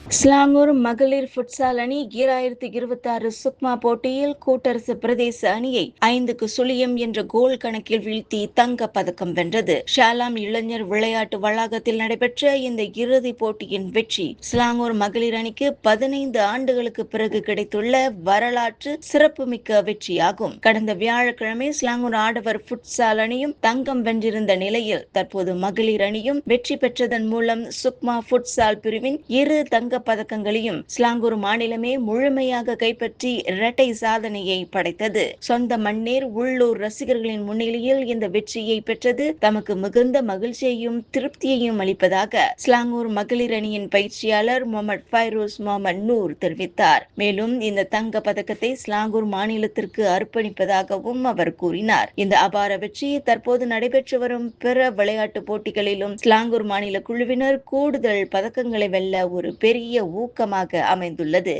ஸ்லாங்கூர் மகளிர் ஃபுட்சால் அணி 2026 சுக்மா போட்டியில் கூட்டரசு பிரதேச அணியை 5-0 என்ற கோல் கணக்கில் வீழ்த்தி தங்கப் பதக்கம் வென்றது. ஷாலாம் இளைஞர் விளையாட்டு வளாகத்தில் நடைபெற்ற இந்த இறுதிப் போட்டியின் வெற்றி ஸ்லாங்கூர் மகளிர் அணிக்கு 15 ஆண்டுகளுக்கு பிறகு கிடைத்துள்ள வரலாற்று சிறப்புமிக்க வெற்றியாகும். கடந்த வியாழக்கிழமை ஸ்லாங்கூர் ஆடவர் ஃபுட்சால் அணியும் தங்கம் வென்றிருந்த நிலையில் தற்போது மகளிர் அணியும் வெற்றி பெற்றதன் மூலம் சுக்மா ஃபுட்சால் பிரிவின் 2 தங்க பதக்கங்களையும் ஸ்லாங்கூர் மாநிலமே முழுமையாக கைப்பற்றி இரட்டை சாதனையை படைத்தது. சொந்த மண்ணீர் உள்ளூர் ரசிகர்களின் முன்னிலையில் இந்த வெற்றியை பெற்றது தமக்கு மிகுந்த மகிழ்ச்சியையும் திருப்தியையும் அளிப்பதாக ஸ்லாங்கூர் மகளிர் அணியின் பயிற்சியாளர் முகமது ஃபைரோஸ் முகமது நூர் தெரிவித்தார். மேலும் இந்த தங்க பதக்கத்தை ஸ்லாங்கூர் மாநிலத்திற்கு அர்ப்பணிப்பதாகவும் அவர் கூறினார். இந்த அபார வெற்றி தற்போது நடைபெற்று வரும் பிற விளையாட்டுப் போட்டிகளிலும் ஸ்லாங்கூர் மாநில குழுவினர் கூடுதல் பதக்கங்களை வெல்ல ஒரு பெரிய ஊக்கமாக அமைந்துள்ளது.